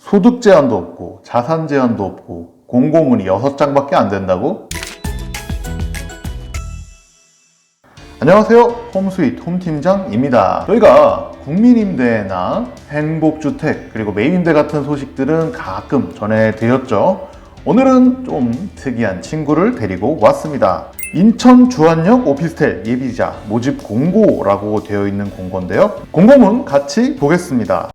소득 제한도 없고 자산 제한도 없고 공고문이 6장밖에 안 된다고? 안녕하세요, 홈스윗 홈팀장입니다. 저희가 국민임대나 행복주택 그리고 매입임대 같은 소식들은 가끔 전해드렸죠. 오늘은 좀 특이한 친구를 데리고 왔습니다. 인천 주안역 오피스텔 예비자 모집 공고라고 되어 있는 공고인데요. 공고문 같이 보겠습니다.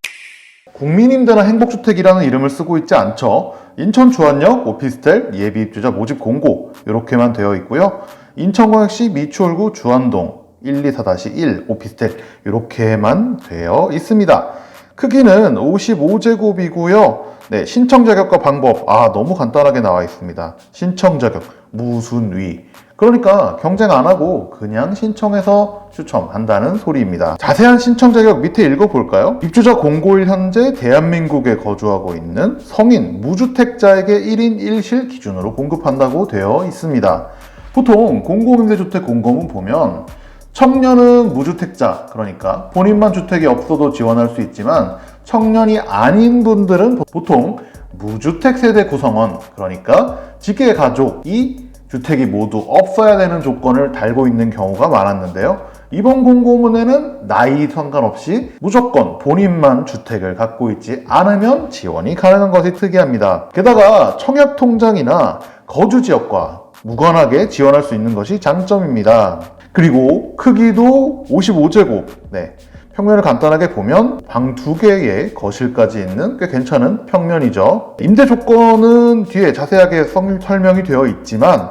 국민임대나 행복주택이라는 이름을 쓰고 있지 않죠. 인천 주안역 오피스텔 예비입주자 모집 공고 이렇게만 되어 있고요. 인천광역시 미추홀구 주안동 124-1 오피스텔 이렇게만 되어 있습니다. 크기는 55제곱이고요. 네, 신청 자격과 방법 너무 간단하게 나와 있습니다. 신청 자격 무슨 위, 그러니까 경쟁 안 하고 그냥 신청해서 추첨한다는 소리입니다. 자세한 신청 자격 밑에 읽어볼까요? 입주자 공고일 현재 대한민국에 거주하고 있는 성인 무주택자에게 1인 1실 기준으로 공급한다고 되어 있습니다. 보통 공공임대주택 공고문 보면 청년은 무주택자, 그러니까 본인만 주택이 없어도 지원할 수 있지만 청년이 아닌 분들은 보통 무주택 세대 구성원, 그러니까 직계 가족이 주택이 모두 없어야 되는 조건을 달고 있는 경우가 많았는데요. 이번 공고문에는 나이 상관없이 무조건 본인만 주택을 갖고 있지 않으면 지원이 가능한 것이 특이합니다. 게다가 청약통장이나 거주지역과 무관하게 지원할 수 있는 것이 장점입니다. 그리고 크기도 55제곱, 평면을 간단하게 보면 방 2개에 거실까지 있는 꽤 괜찮은 평면이죠. 임대 조건은 뒤에 자세하게 설명이 되어 있지만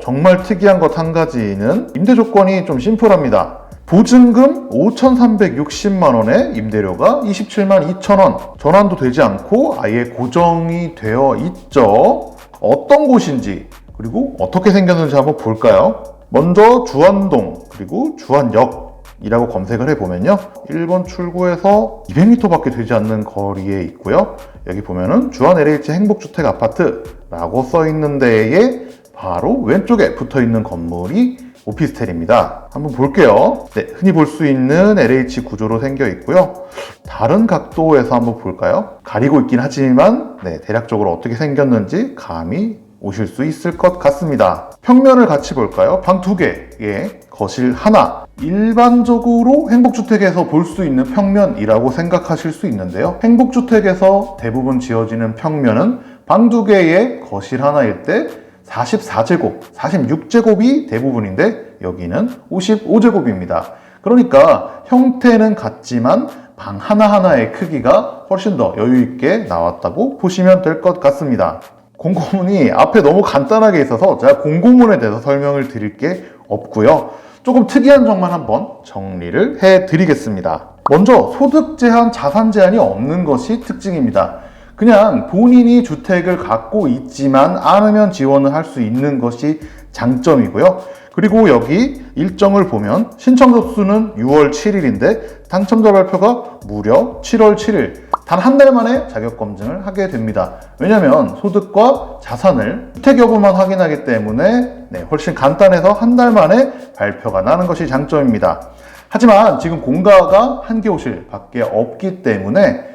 정말 특이한 것 한 가지는 임대 조건이 좀 심플합니다. 보증금 5,360만 원에 임대료가 27만 2천 원, 전환도 되지 않고 아예 고정이 되어 있죠. 어떤 곳인지 그리고 어떻게 생겼는지 한번 볼까요? 먼저 주안동 그리고 주안역이라고 검색을 해보면요, 1번 출구에서 200m 밖에 되지 않는 거리에 있고요. 여기 보면은 주안 LH 행복주택 아파트라고 써 있는 데에 바로 왼쪽에 붙어있는 건물이 오피스텔입니다. 한번 볼게요. 흔히 볼 수 있는 LH 구조로 생겨 있고요. 다른 각도에서 한번 볼까요? 가리고 있긴 하지만 대략적으로 어떻게 생겼는지 감이 오실 수 있을 것 같습니다. 평면을 같이 볼까요? 방 2개에 거실 하나, 일반적으로 행복주택에서 볼 수 있는 평면이라고 생각하실 수 있는데요. 행복주택에서 대부분 지어지는 평면은 방 2개에 거실 하나일 때 44제곱, 46제곱이 대부분인데 여기는 55제곱입니다. 그러니까 형태는 같지만 방 하나하나의 크기가 훨씬 더 여유있게 나왔다고 보시면 될 것 같습니다. 공고문이 앞에 너무 간단하게 있어서 제가 공고문에 대해서 설명을 드릴 게 없고요. 조금 특이한 점만 한번 정리를 해드리겠습니다. 먼저 소득 제한, 자산 제한이 없는 것이 특징입니다. 그냥 본인이 주택을 갖고 있지만 않으면 지원을 할 수 있는 것이 장점이고요. 그리고 여기 일정을 보면 신청 접수는 6월 7일인데 당첨자 발표가 무려 7월 7일, 단 한 달 만에 자격 검증을 하게 됩니다. 왜냐하면 소득과 자산을 주택 여부만 확인하기 때문에 훨씬 간단해서 한 달 만에 발표가 나는 것이 장점입니다. 하지만 지금 공가가 한 개호실 밖에 없기 때문에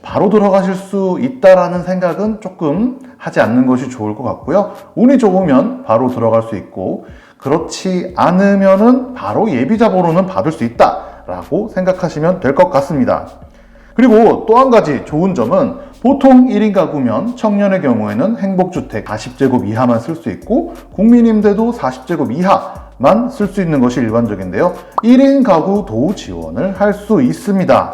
바로 들어가실 수 있다라는 생각은 조금 하지 않는 것이 좋을 것 같고요. 운이 좋으면 바로 들어갈 수 있고, 그렇지 않으면은 바로 예비자 번호는 받을 수 있다라고 생각하시면 될 것 같습니다. 그리고 또 한 가지 좋은 점은 보통 1인 가구면 청년의 경우에는 행복주택 40제곱 이하만 쓸 수 있고 국민임대도 40제곱 이하만 쓸 수 있는 것이 일반적인데요. 1인 가구도 지원을 할 수 있습니다.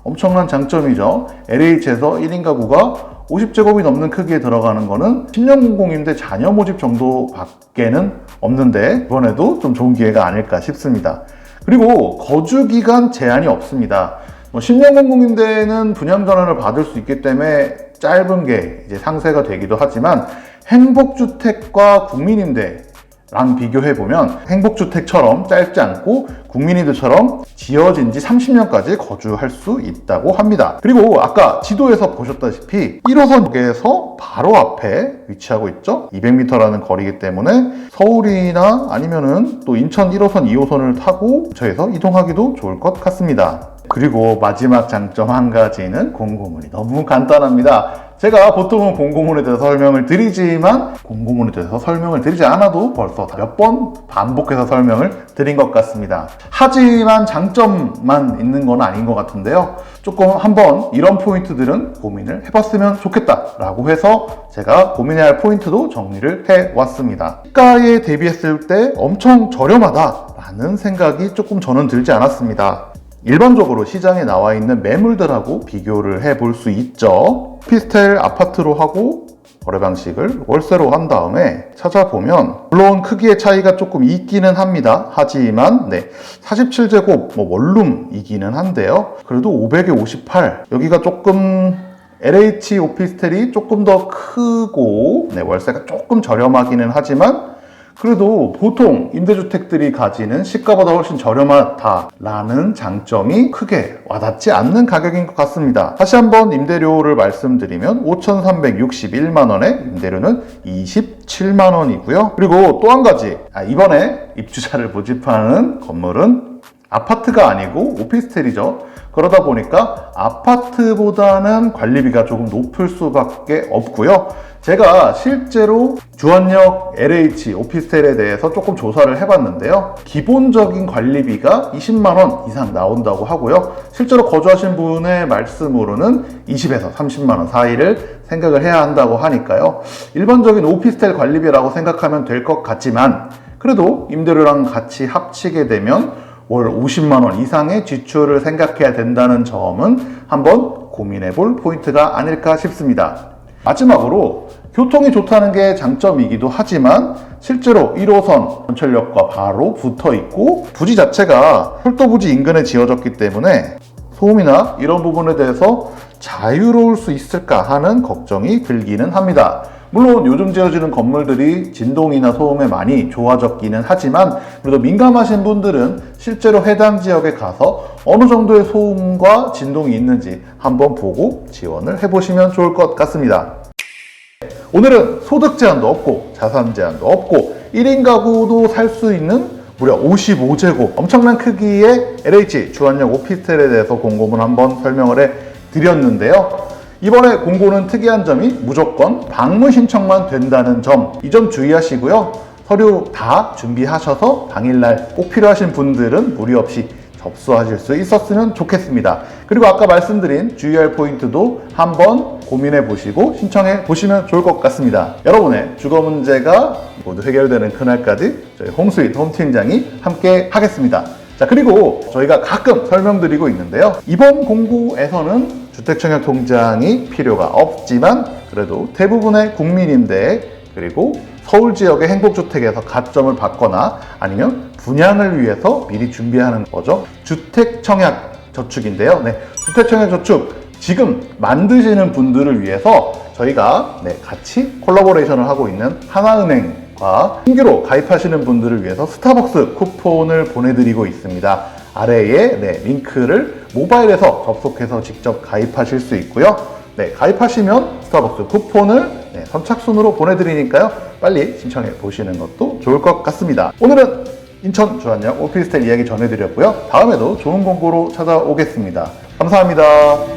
엄청난 장점이죠. LH에서 1인 가구가 50제곱이 넘는 크기에 들어가는 거는 10년 공공임대 자녀 모집 정도밖에는 없는데 이번에도 좀 좋은 기회가 아닐까 싶습니다. 그리고 거주기간 제한이 없습니다. 10년 공공임대는 분양 전환을 받을 수 있기 때문에 짧은 게 이제 상세가 되기도 하지만 행복주택과 국민임대랑 비교해보면 행복주택처럼 짧지 않고 국민임대처럼 지어진 지 30년까지 거주할 수 있다고 합니다. 그리고 아까 지도에서 보셨다시피 1호선역에서 바로 앞에 위치하고 있죠. 200m라는 거리이기 때문에 서울이나 아니면은 또 인천 1호선, 2호선을 타고 저에서 이동하기도 좋을 것 같습니다. 그리고 마지막 장점 한 가지는 공고문이 너무 간단합니다. 제가 보통은 공고문에 대해서 설명을 드리지만 공고문에 대해서 설명을 드리지 않아도 벌써 몇 번 반복해서 설명을 드린 것 같습니다. 하지만 장점만 있는 건 아닌 것 같은데요. 조금 한번 이런 포인트들은 고민을 해봤으면 좋겠다라고 해서 제가 고민해야 할 포인트도 정리를 해왔습니다. 시가에 대비했을 때 엄청 저렴하다라는 생각이 조금 저는 들지 않았습니다. 일반적으로 시장에 나와 있는 매물들하고 비교를 해볼 수 있죠. 오피스텔 아파트로 하고 거래 방식을 월세로 한 다음에 찾아보면 물론 크기의 차이가 조금 있기는 합니다. 하지만 47제곱 원룸이기는 한데요. 그래도 500에 58 여기가 조금 LH 오피스텔이 조금 더 크고 월세가 조금 저렴하기는 하지만 그래도 보통 임대주택들이 가지는 시가보다 훨씬 저렴하다라는 장점이 크게 와닿지 않는 가격인 것 같습니다. 다시 한번 임대료를 말씀드리면 5,361만원에 임대료는 27만원이고요. 그리고 또 한 가지, 이번에 입주자를 모집하는 건물은 아파트가 아니고 오피스텔이죠. 그러다 보니까 아파트보다는 관리비가 조금 높을 수밖에 없고요. 제가 실제로 주안역 LH 오피스텔에 대해서 조금 조사를 해봤는데요. 기본적인 관리비가 20만원 이상 나온다고 하고요. 실제로 거주하신 분의 말씀으로는 20에서 30만원 사이를 생각을 해야 한다고 하니까요. 일반적인 오피스텔 관리비라고 생각하면 될 것 같지만 그래도 임대료랑 같이 합치게 되면 월 50만원 이상의 지출을 생각해야 된다는 점은 한번 고민해 볼 포인트가 아닐까 싶습니다. 마지막으로 교통이 좋다는 게 장점이기도 하지만 실제로 1호선 전철역과 바로 붙어 있고 부지 자체가 철도부지 인근에 지어졌기 때문에 소음이나 이런 부분에 대해서 자유로울 수 있을까 하는 걱정이 들기는 합니다. 물론 요즘 지어지는 건물들이 진동이나 소음에 많이 좋아졌기는 하지만 그래도 민감하신 분들은 실제로 해당 지역에 가서 어느 정도의 소음과 진동이 있는지 한번 보고 지원을 해보시면 좋을 것 같습니다. 오늘은 소득 제한도 없고 자산 제한도 없고 1인 가구도 살 수 있는 무려 55제곱 엄청난 크기의 LH 주안역 오피스텔에 대해서 공고문 한번 설명을 해드렸는데요. 이번에 공고는 특이한 점이 무조건 방문 신청만 된다는 점, 이 점 주의하시고요. 서류 다 준비하셔서 당일날 꼭 필요하신 분들은 무리 없이 접수하실 수 있었으면 좋겠습니다. 그리고 아까 말씀드린 주의할 포인트도 한번 고민해 보시고 신청해 보시면 좋을 것 같습니다. 여러분의 주거 문제가 모두 해결되는 그날까지 저희 홈스윗 홈팀장이 함께 하겠습니다. 자, 그리고 저희가 가끔 설명드리고 있는데요. 이번 공고에서는 주택청약통장이 필요가 없지만 그래도 대부분의 국민임대 그리고 서울 지역의 행복주택에서 가점을 받거나 아니면 분양을 위해서 미리 준비하는 거죠. 주택청약 저축인데요. 주택청약 저축 지금 만드시는 분들을 위해서 저희가 같이 콜라보레이션을 하고 있는 하나은행과 신규로 가입하시는 분들을 위해서 스타벅스 쿠폰을 보내드리고 있습니다. 아래에 링크를 모바일에서 접속해서 직접 가입하실 수 있고요. 가입하시면 스타벅스 쿠폰을 선착순으로 보내드리니까요. 빨리 신청해 보시는 것도 좋을 것 같습니다. 오늘은 인천 주안역 오피스텔 이야기 전해드렸고요. 다음에도 좋은 공고로 찾아오겠습니다. 감사합니다.